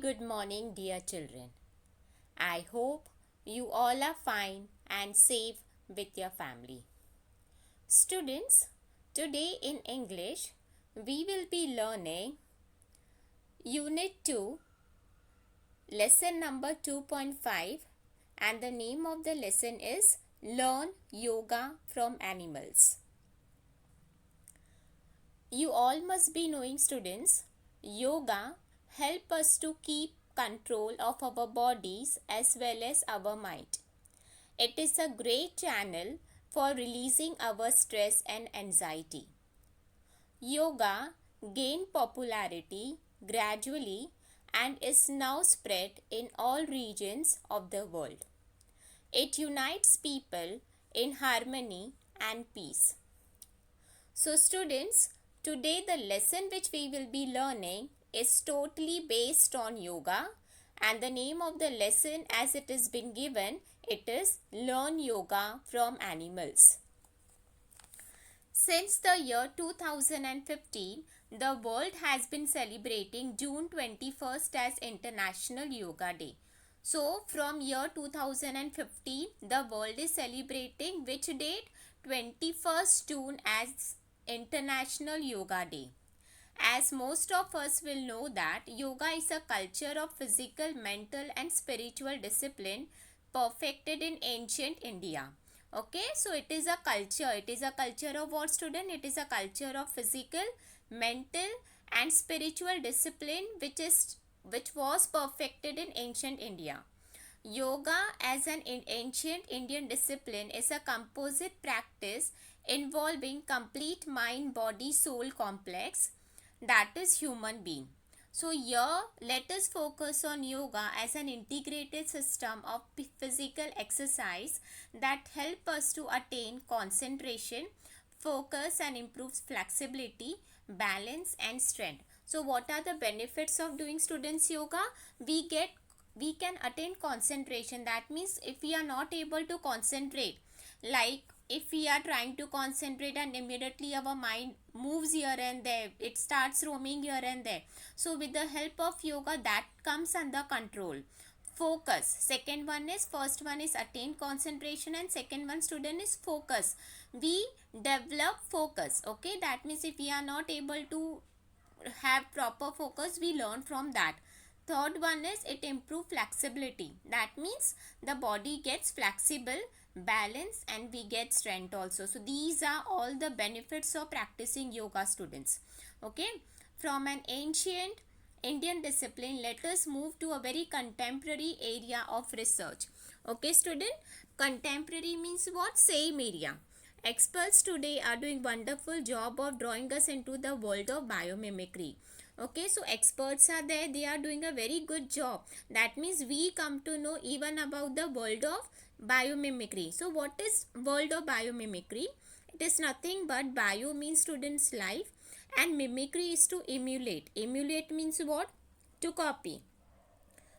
good morning, dear children. I hope you all are fine and safe with your family. Students, today in English, we will be learning Unit 2, lesson number 2.5, and the name of the lesson is Learn Yoga from Animals. You all must be knowing, students, yoga help us to keep control of our bodies as well as our mind. It is a great channel for releasing our stress and anxiety. Yoga gained popularity gradually and is now spread in all regions of the world. It unites people in harmony and peace. So students, today the lesson which we will be learning is totally based on yoga, and the name of the lesson as it is been given, it is Learn Yoga from Animals. Since the year 2015, the world has been celebrating June 21st as International Yoga Day. So from year 2015, the world is celebrating which date? 21st June as International Yoga Day. As most of us will know that yoga is a culture of physical, mental and spiritual discipline perfected in ancient India. Okay, so it is a culture. It is a culture of what, student? It is a culture of physical, mental and spiritual discipline which was perfected in ancient India. Yoga as an ancient Indian discipline is a composite practice involving complete mind, body, soul complex, that is human being. So here let us focus on yoga as an integrated system of physical exercise that help us to attain concentration, focus and improves flexibility, balance and strength. So what are the benefits of doing, students, yoga? We can attain concentration. That means if we are not able to concentrate, like if we are trying to concentrate and immediately our mind moves here and there, it starts roaming here and there, so with the help of yoga that comes under control. Focus, second one is, first one is attain concentration and second one, student, is focus. We develop focus. Okay, that means if we are not able to have proper focus, we learn from that. Third one is it improve flexibility. That means the body gets flexible, balance and we get strength also. So these are all the benefits of practicing yoga, students. Okay, from an ancient Indian discipline, let us move to a very contemporary area of research. Okay, student, contemporary means what? Same area. Experts today are doing wonderful job of drawing us into the world of biomimicry. Okay, so experts are there, they are doing a very good job. That means we come to know even about the world of biomimicry. So what is world of biomimicry? It is nothing but bio means students life and mimicry is to emulate. Emulate means what? To copy.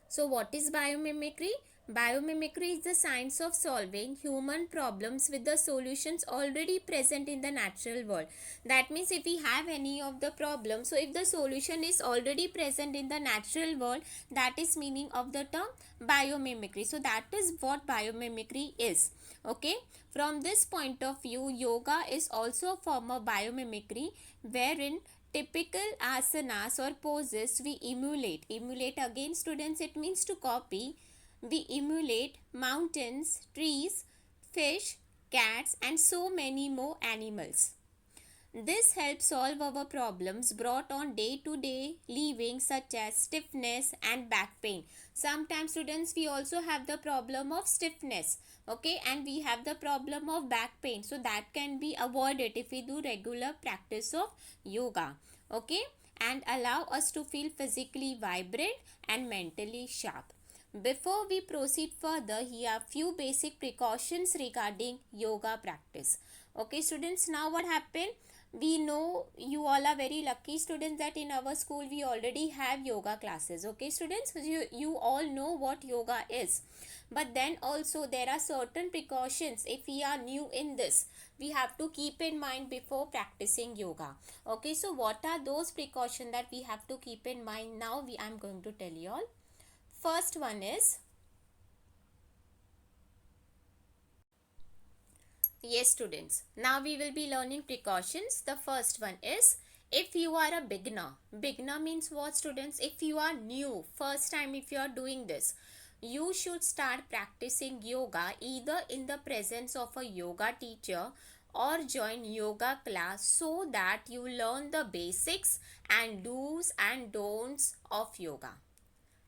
So what is biomimicry? Biomimicry is the science of solving human problems with the solutions already present in the natural world. That means if we have any of the problems, so if the solution is already present in the natural world, that is meaning of the term biomimicry. So that is what biomimicry is. Okay, from this point of view, yoga is also a form of biomimicry wherein typical asanas or poses we emulate. Emulate again, students, it means to copy. We emulate mountains, trees, fish, cats and so many more animals. This helps solve our problems brought on day-to-day living such as stiffness and back pain. Sometimes, students, we also have the problem of stiffness, okay, and we have the problem of back pain. So that can be avoided if we do regular practice of yoga, okay, and allow us to feel physically vibrant and mentally sharp. Before we proceed further, here are few basic precautions regarding yoga practice. Okay, students, now what happened? we know you all are very lucky students that in our school we already have yoga classes. Okay students, you all know what yoga is, but then also there are certain precautions. If we are new in this, we have to keep in mind before practicing yoga. Okay, so what are those precautions that we have to keep in mind? Now I'm going to tell you all. First one is, yes, students. Now we will be learning precautions. The first one is, if you are a beginner. Beginner means what, students? If you are new, first time if you are doing this, you should start practicing yoga either in the presence of a yoga teacher or join yoga class so that you learn the basics and do's and don'ts of yoga.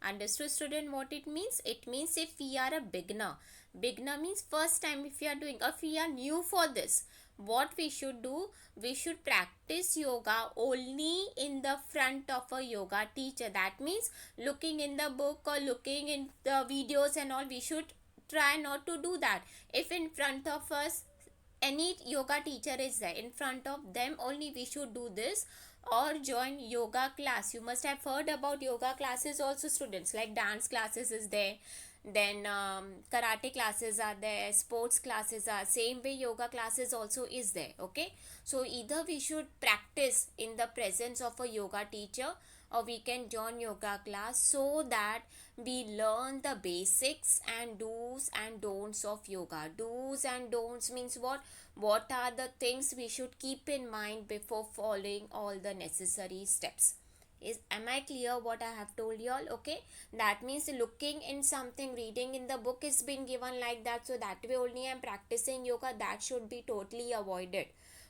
Understood student what it means? It means if we are a beginner. Beginner means first time if we are doing, if we are new for this, what we should do? We should practice yoga only in the front of a yoga teacher. That means looking in the book or looking in the videos and all, we should try not to do that. If in front of us any yoga teacher is there, in front of them only we should do this, or join yoga class. You must have heard about yoga classes also students, like dance classes is there, then karate classes are there, sports classes are same way, yoga classes also is there. Okay, so either we should practice in the presence of a yoga teacher or we can join yoga class so that we learn the basics and do's and don'ts of yoga. Do's and don'ts means what are the things we should keep in mind before following all the necessary steps. Am I clear what I have told you all? Okay, that means looking in something, reading in the book is been given like that, so that way only I'm practicing yoga, that should be totally avoided.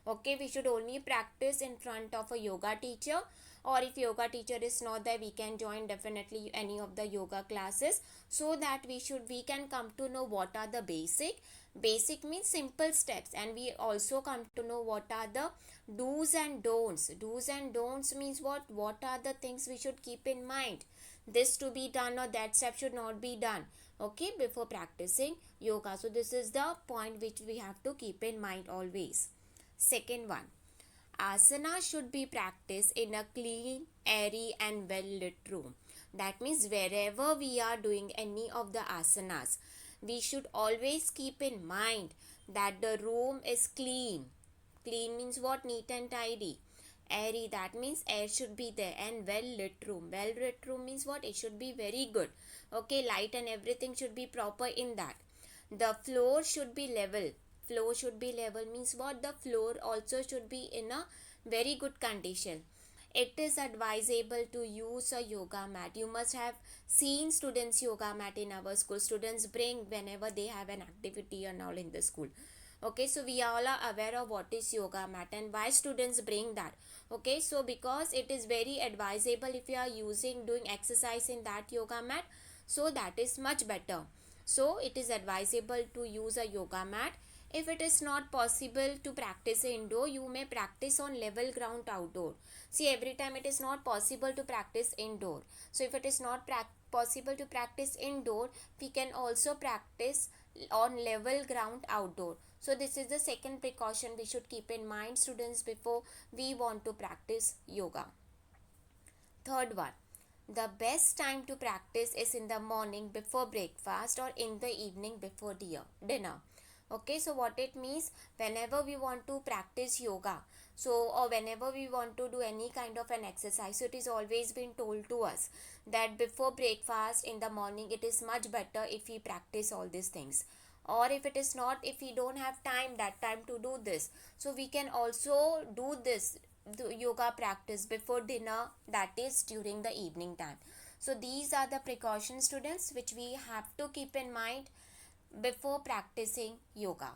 Okay, we should only practice in front of a yoga teacher, or if yoga teacher is not there, we can join definitely any of the yoga classes, so that we can come to know what are the basic means simple steps, and we also come to know what are the do's and don'ts. Do's and don'ts means what are the things we should keep in mind, this to be done or that step should not be done, okay, before practicing yoga. So this is the point which we have to keep in mind always. Second one, asana should be practiced in a clean, airy and well lit room. That means wherever we are doing any of the asanas, we should always keep in mind that the room is clean. Clean means what? Neat and tidy. Airy, that means air should be there, and well lit room. Well lit room means what? It should be very good. Okay, light and everything should be proper in that. The floor should be level. Floor should be level means what? The floor also should be in a very good condition. It is advisable to use a yoga mat. You must have seen students yoga mat in our school. Students bring whenever they have an activity and all in the school. Okay, so we all are aware of what is yoga mat and why students bring that. Okay, so because it is very advisable if you are doing exercise in that yoga mat, so that is much better. So it is advisable to use a yoga mat. If it is not possible to practice indoor, you may practice on level ground outdoor. See, every time it is not possible to practice indoor. So if it is not possible to practice indoor, we can also practice on level ground outdoor. So this is the second precaution we should keep in mind, students, before we want to practice yoga. Third one, the best time to practice is in the morning before breakfast or in the evening before dinner. Okay, so what it means, whenever we want to practice yoga, so or whenever we want to do any kind of an exercise, so it is always been told to us that before breakfast in the morning it is much better if we practice all these things. Or if it is not, if we don't have that time to do this, so we can also do this, the yoga practice before dinner, that is during the evening time. So these are the precautions, students, which we have to keep in mind before practicing yoga.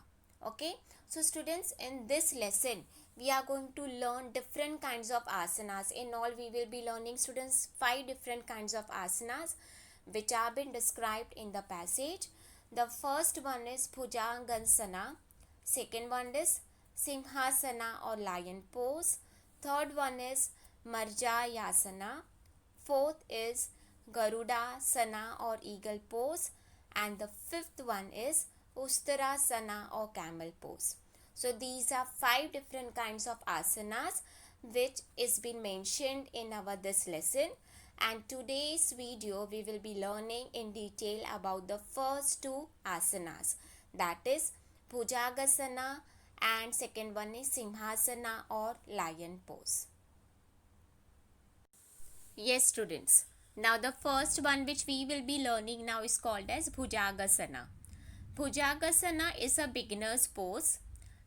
Okay, so students, in this lesson we are going to learn different kinds of asanas. In all, we will be learning, students, 5 different kinds of asanas which have been described in the passage. The first one is Bhujangasana, second one is Simhasana or lion pose, third one is Marjayasana, fourth is Garudasana or eagle pose, and the fifth one is Ustarasana or camel pose. So these are 5 different kinds of asanas which is been mentioned in our this lesson, and today's video we will be learning in detail about the first two asanas, that is Bhujagasana and second one is Simhasana or lion pose. Yes students, now the first one which we will be learning now is called as Bhujagasana. Bhujagasana is a beginner's pose.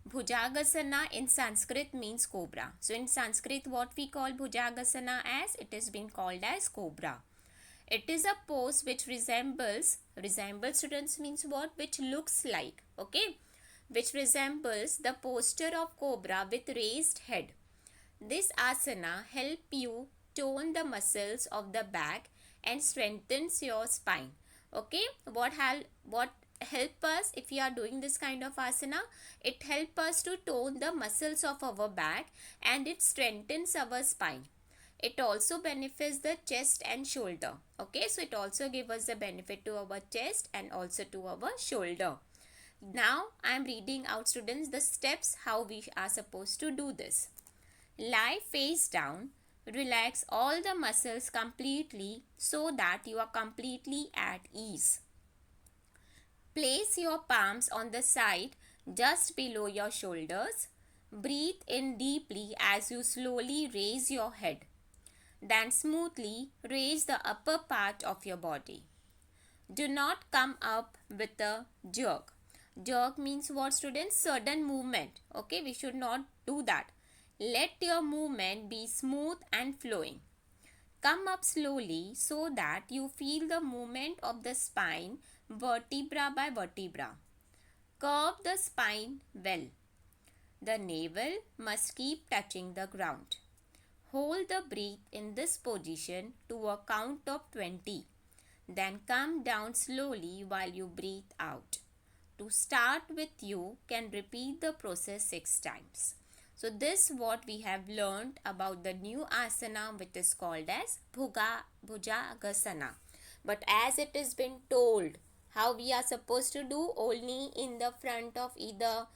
Bhujagasana in Sanskrit means cobra. So in Sanskrit what we call Bhujagasana as, it is been called as cobra. It is a pose which resembles students means what, which looks like, okay, which resembles the posture of cobra with raised head. This asana help you tone the muscles of the back and strengthens your spine. Okay, what help us if you are doing this kind of asana? It help us to tone the muscles of our back and it strengthens our spine. It also benefits the chest and shoulder. Okay, so it also gives us the benefit to our chest and also to our shoulder. Now I am reading out students the steps how we are supposed to do this. Lie face down. Relax all the muscles completely so that you are completely at ease. Place your palms on the side just below your shoulders. Breathe in deeply as you slowly raise your head. Then smoothly raise the upper part of your body. Do not come up with a jerk. Jerk means what students? Sudden movement. Okay, we should not do that. Let your movement be smooth and flowing. Come up slowly so that you feel the movement of the spine vertebra by vertebra. Curve the spine well. The navel must keep touching the ground. Hold the breath in this position to a count of 20. Then come down slowly while you breathe out. To start with, you can repeat the process 6 times. So this what we have learned about the new asana which is called as Bhujagasana. But as it has been told how we are supposed to do, only in the front of either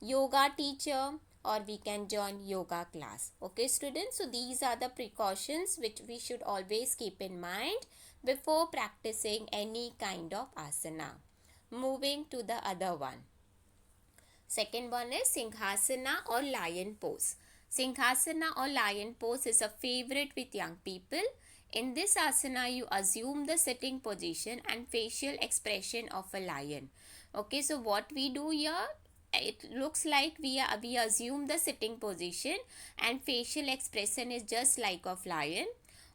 yoga teacher or we can join yoga class. Okay students, so these are the precautions which we should always keep in mind before practicing any kind of asana. Moving to the other one. Second one is Singhasana or lion pose. Singhasana or lion pose is a favorite with young people. In this asana, you assume the sitting position and facial expression of a lion. Okay, so what we do here, it looks like we assume the sitting position and facial expression is just like of lion.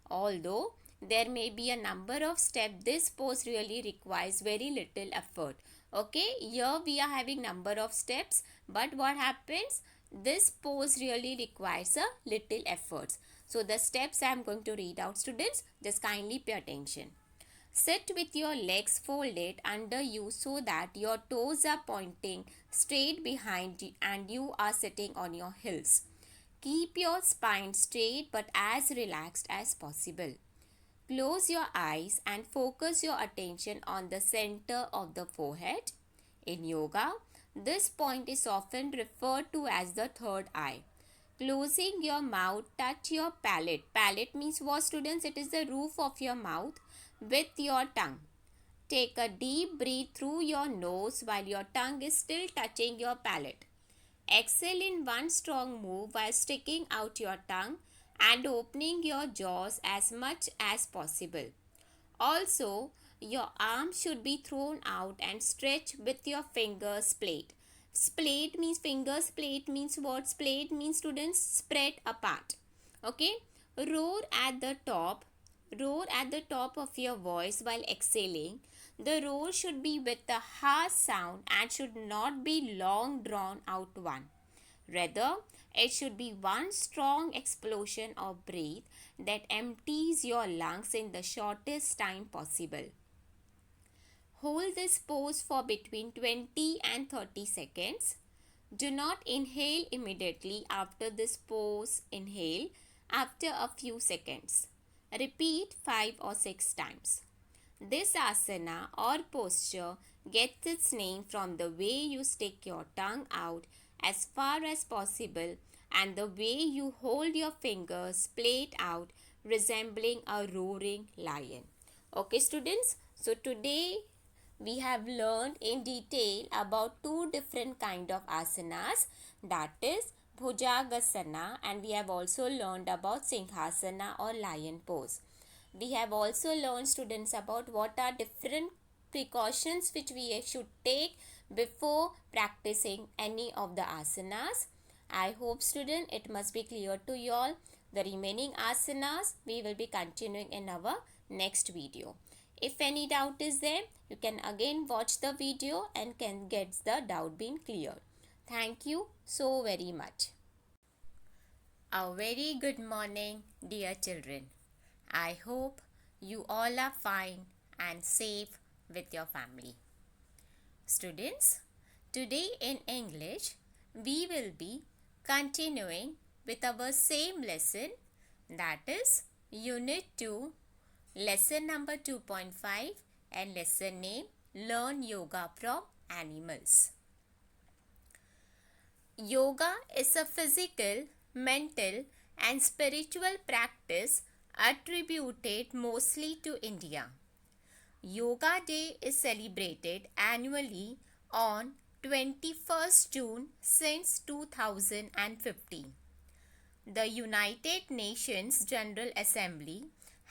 Although there may be a number of steps, this pose really requires very little effort. Okay, here we are having number of steps, but what happens, this pose really requires a little efforts. So the steps I am going to read out students, just kindly pay attention. Sit with your legs folded under you so that your toes are pointing straight behind you and you are sitting on your heels. Keep your spine straight but as relaxed as possible. Close your eyes and focus your attention on the center of the forehead. In yoga, this point is often referred to as the third eye. Closing your mouth, touch your palate. Palate means what students? It is the roof of your mouth with your tongue. Take a deep breath through your nose while your tongue is still touching your palate. Exhale in one strong move while sticking out your tongue and opening your jaws as much as possible. Also, your arms should be thrown out and stretched with your fingers splayed. Splayed means fingers splayed means what? Splayed means students spread apart. Okay? Roar at the top. Roar at the top of your voice while exhaling. The roar should be with a harsh sound and should not be long drawn out one. Rather, it should be one strong explosion of breath that empties your lungs in the shortest time possible. Hold this pose for between 20 and 30 seconds. Do not inhale immediately after this pose. Inhale after a few seconds. Repeat 5 or 6 times. This asana or posture gets its name from the way you stick your tongue out as far as possible, and the way you hold your fingers played out resembling a roaring lion. Okay, students, so today we have learned in detail about two different kind of asanas, that is Bhujagasana, and we have also learned about Singhasana or lion pose. We have also learned, students, about what are different precautions which we should take before practicing any of the asanas. I hope, student, it must be clear to you all. The remaining asanas we will be continuing in our next video. If any doubt is there, you can again watch the video and can get the doubt being cleared. Thank you so very much. A very good morning, dear children. I hope you all are fine and safe with your family. Students, today in English, we will be continuing with our same lesson, that is Unit 2, lesson number 2.5 and lesson name Learn Yoga from Animals. Yoga is a physical, mental and spiritual practice attributed mostly to India. Yoga Day is celebrated annually on 21st June since 2015. The United Nations General Assembly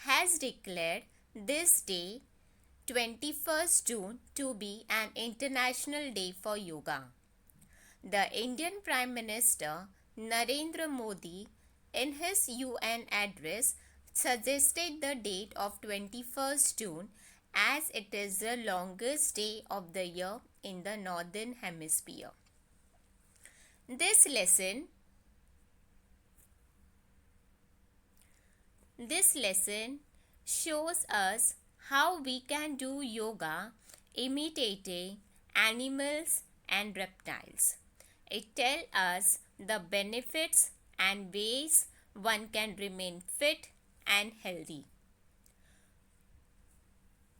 has declared this day, 21st June, to be an international day for yoga. The Indian Prime Minister Narendra Modi, in his UN address, suggested the date of 21st June as it is the longest day of the year in the northern hemisphere. This lesson shows us how we can do yoga imitating animals and reptiles. It tells us the benefits and ways one can remain fit and healthy.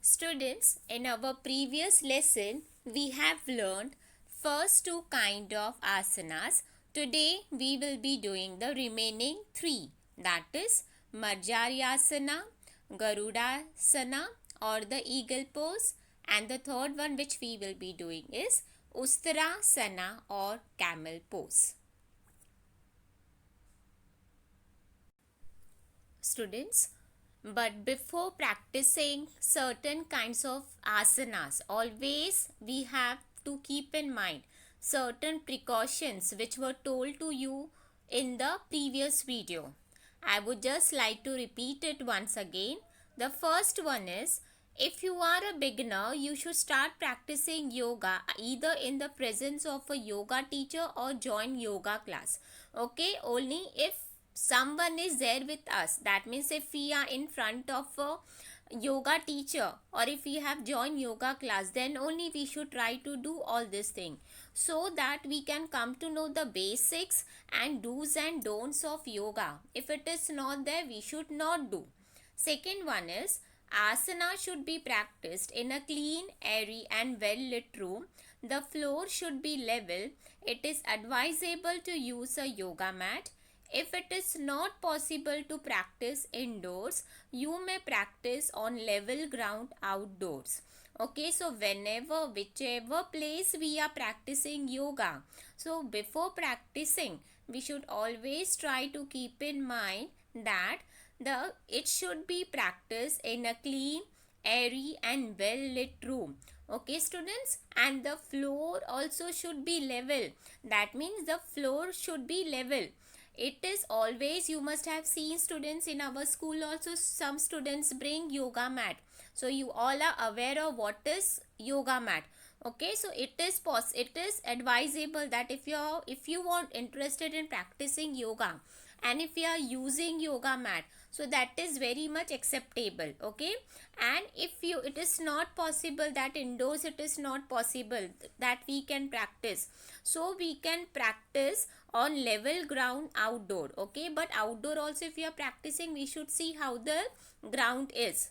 Students, in our previous lesson, we have learned first two kind of asanas. Today, we will be doing the remaining three, that is Marjaryasana, Garudasana or the eagle pose, and the third one which we will be doing is Ustrasana or camel pose. Students, but before practicing certain kinds of asanas, always we have to keep in mind certain precautions which were told to you in the previous video. I would just like to repeat it once again. The first one is, if you are a beginner, you should start practicing yoga either in the presence of a yoga teacher or join yoga class. Okay, only if someone is there with us, that means if we are in front of a yoga teacher or if we have joined yoga class, then only we should try to do all this thing, so that we can come to know the basics and do's and don'ts of yoga. If it is not there, we should not do. Second one is, asana should be practiced in a clean, airy and well lit room. The floor should be level. It is advisable to use a yoga mat. If it is not possible to practice indoors, you may practice on level ground outdoors. Okay, so whichever place we are practicing yoga, so before practicing, we should always try to keep in mind that it should be practiced in a clean, airy and well lit room. Okay, students, and the floor also should be level. That means the floor should be level. It is always, you must have seen students in our school also, some students bring yoga mat. So you all are aware of what is yoga mat. Okay, so it is advisable that if you want interested in practicing yoga and if you are using yoga mat, so that is very much acceptable. Okay, and if it is not possible that indoors it is not possible that we can practice, so we can practice on level ground outdoor. Okay, but outdoor also if you are practicing, we should see how the ground is.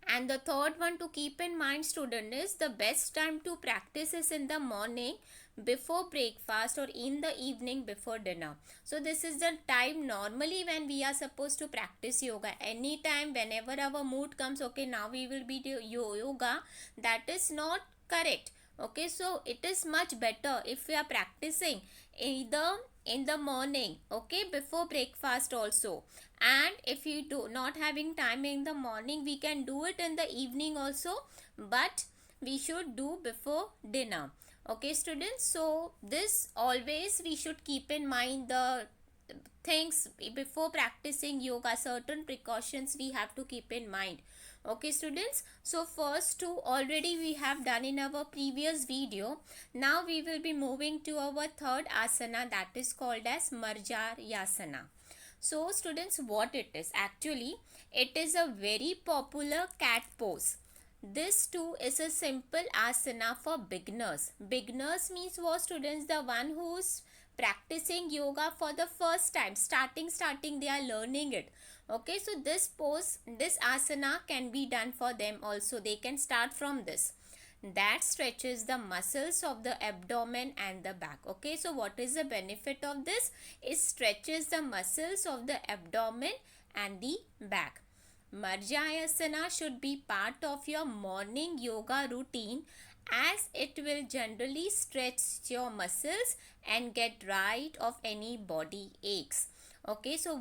And the third one to keep in mind, student, is the best time to practice is in the morning before breakfast or in the evening before dinner. So this is the time normally when we are supposed to practice yoga. Anytime, whenever our mood comes, okay, now we will be doing yoga, that is not correct. Okay, so it is much better if we are practicing either in the morning, okay, before breakfast also. And if you do not having time in the morning, we can do it in the evening also, but we should do before dinner. Okay, students, so this always we should keep in mind the things before practicing yoga. Certain precautions we have to keep in mind. Okay, students, so first two already we have done in our previous video. Now we will be moving to our third asana, that is called as Marjaryasana. So students, what it is? Actually, it is a very popular cat pose. This too is a simple asana for beginners. Beginners means what, students? The one who's practicing yoga for the first time. Starting they are learning it. Okay, so this pose, this asana can be done for them also. They can start from this. That stretches the muscles of the abdomen and the back. Okay, so what is the benefit of this? It stretches the muscles of the abdomen and the back. Marjayasana should be part of your morning yoga routine, as it will generally stretch your muscles and get rid of any body aches. Okay, so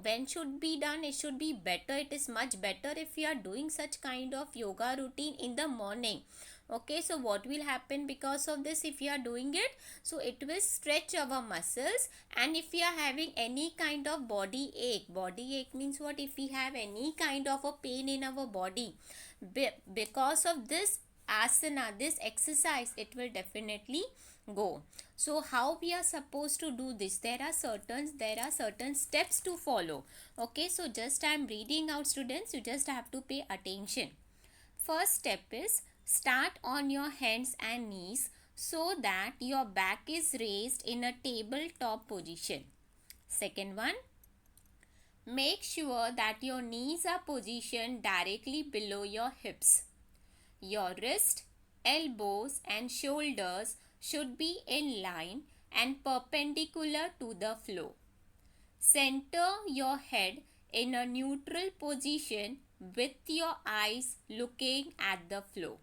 when should be done? It should be better. It is much better if you are doing such kind of yoga routine in the morning. Okay, so what will happen because of this? If you are doing it, so it will stretch our muscles. And if you are having any kind of body ache means what? If we have any kind of a pain in our body, because of this asana, this exercise, it will definitely go. So how we are supposed to do this? There are certain steps to follow. Okay, so just I am reading out, students, you just have to pay attention. First step is start on your hands and knees so that your back is raised in a tabletop position. Second one, make sure that your knees are positioned directly below your hips. Your wrist, elbows and shoulders should be in line and perpendicular to the floor. Center your head in a neutral position with your eyes looking at the floor.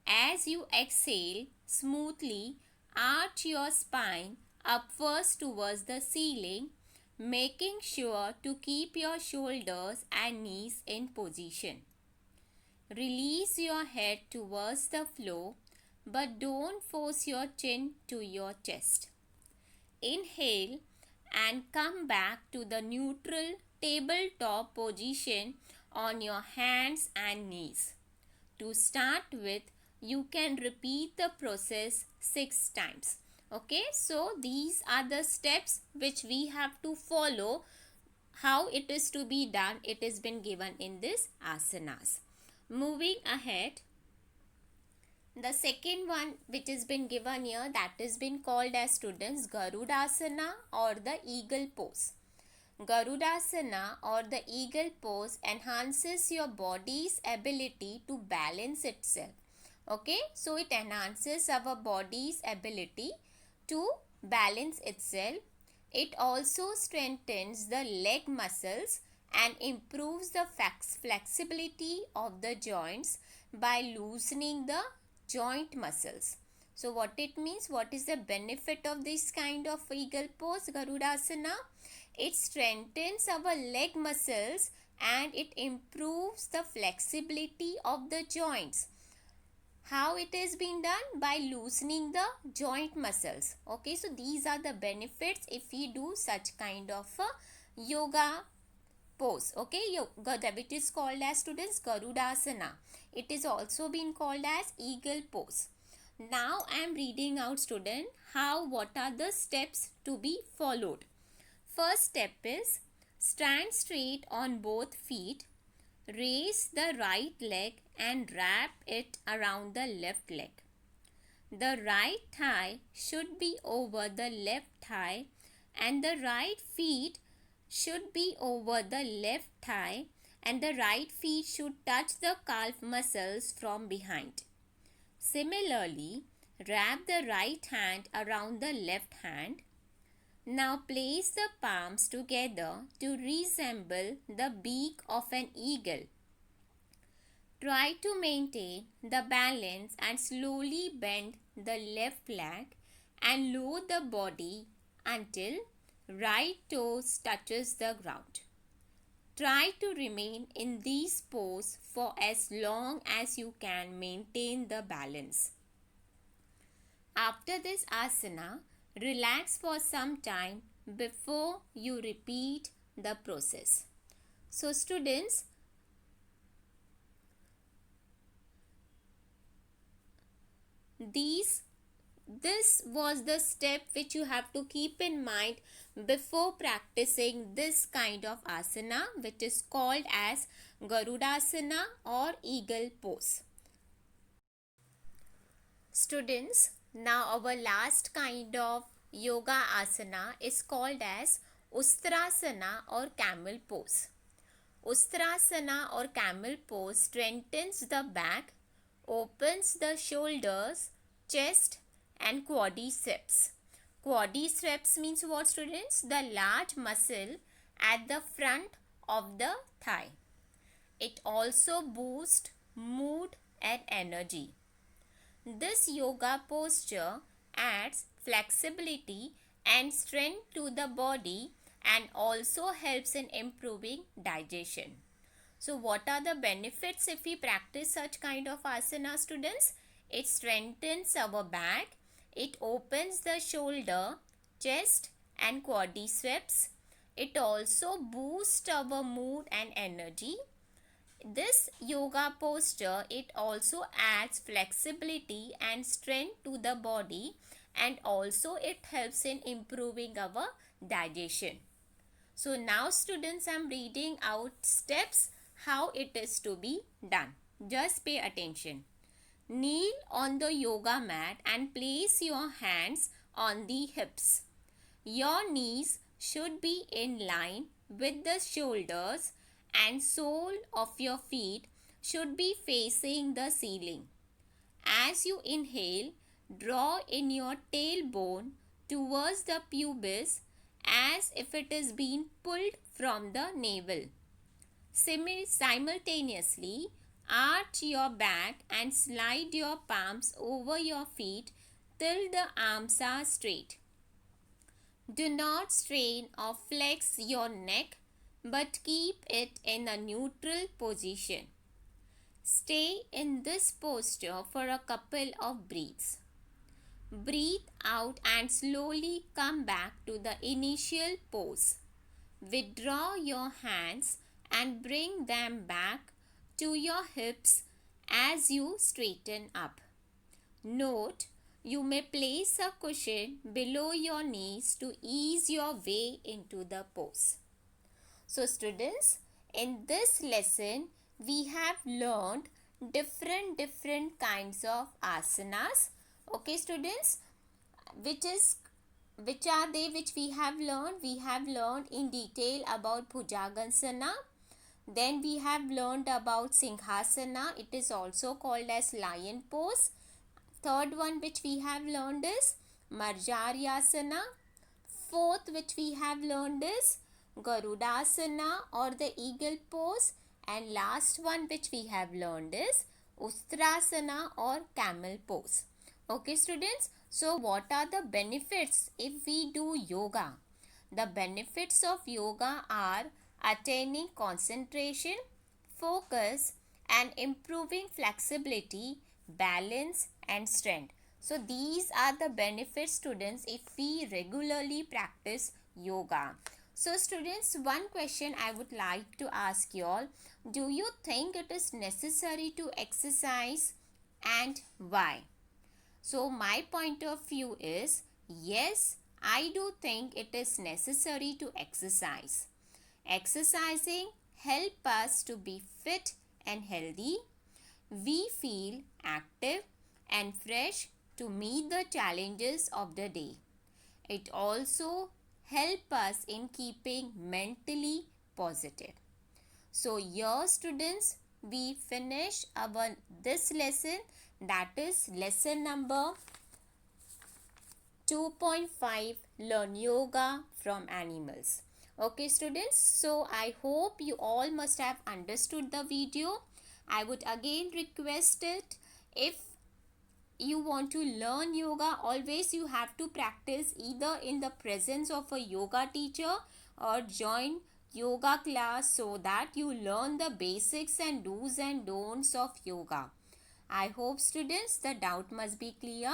As you exhale, smoothly arch your spine upwards towards the ceiling, making sure to keep your shoulders and knees in position. Release your head towards the floor, but don't force your chin to your chest. Inhale and come back to the neutral tabletop position on your hands and knees. To start with, you can repeat the process 6 times. Okay, so these are the steps which we have to follow. How it is to be done, it has been given in this asanas. Moving ahead, the second one which has been given here, that has been called as, students, Garudasana or the eagle pose. Garudasana or the eagle pose enhances your body's ability to balance itself. Okay, so it enhances our body's ability to balance itself. It also strengthens the leg muscles and improves the flexibility of the joints by loosening the joint muscles. So what it means, what is the benefit of this kind of eagle pose, Garudasana? It strengthens our leg muscles and it improves the flexibility of the joints. How it is being done? By loosening the joint muscles. Okay, so these are the benefits if we do such kind of a yoga pose. Okay, yoga, it is called as, students, Garudasana. It is also been called as eagle pose. Now I am reading out, student, what are the steps to be followed. First step is stand straight on both feet. Raise the right leg and wrap it around the left leg. The right thigh should be over the left thigh and the right feet should be over the left thigh, and the right feet should touch the calf muscles from behind. Similarly, wrap the right hand around the left hand. Now place the palms together to resemble the beak of an eagle. Try to maintain the balance and slowly bend the left leg and lower the body until right toes touches the ground. Try to remain in this pose for as long as you can maintain the balance. After this asana, relax for some time before you repeat the process. So students, this was the step which you have to keep in mind before practicing this kind of asana, which is called as Garudasana or eagle pose. Students, now our last kind of yoga asana is called as Ustrasana or camel pose. Ustrasana or camel pose strengthens the back, opens the shoulders, chest and quadriceps. Quadriceps means what, students? The large muscle at the front of the thigh. It also boosts mood and energy. This yoga posture adds flexibility and strength to the body and also helps in improving digestion. So what are the benefits if we practice such kind of asana, students? It strengthens our back, it opens the shoulder, chest and quadriceps. It also boosts our mood and energy. This yoga posture, it also adds flexibility and strength to the body and also it helps in improving our digestion. So now students, I am reading out steps how it is to be done. Just pay attention. Kneel on the yoga mat and place your hands on the hips. Your knees should be in line with the shoulders and sole of your feet should be facing the ceiling. As you inhale, draw in your tailbone towards the pubis as if it is being pulled from the navel. Simultaneously, arch your back and slide your palms over your feet till the arms are straight. Do not strain or flex your neck, but keep it in a neutral position. Stay in this posture for a couple of breaths. Breathe out and slowly come back to the initial pose. Withdraw your hands and bring them back to your hips as you straighten up. Note, you may place a cushion below your knees to ease your way into the pose. So students, in this lesson, we have learned different kinds of asanas. Okay students, which are they which we have learned? We have learned in detail about Bhujagasana. Then we have learned about Singhasana. It is also called as lion pose. Third one which we have learned is Marjaryasana. Fourth which we have learned is Garudasana or the eagle pose. And last one which we have learned is Ustrasana or camel pose. Okay students, so what are the benefits if we do yoga? The benefits of yoga are attaining concentration, focus and improving flexibility, balance and strength. So these are the benefits students if we regularly practice yoga. So students, one question I would like to ask you all. Do you think it is necessary to exercise and why? So my point of view is yes, I do think it is necessary to exercise. Exercising helps us to be fit and healthy. We feel active and fresh to meet the challenges of the day. It also helps us in keeping mentally positive. So here students, we finish our this lesson, that is lesson number 2.5, learn yoga from animals. Okay students, so I hope you all must have understood the video. I would again request it, if you want to learn yoga, always you have to practice either in the presence of a yoga teacher or join yoga class, so that you learn the basics and do's and don'ts of yoga. I hope students the doubt must be clear.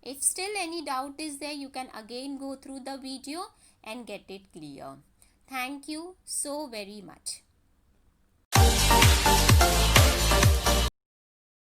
If still any doubt is there, you can again go through the video and get it clear. Thank you so very much.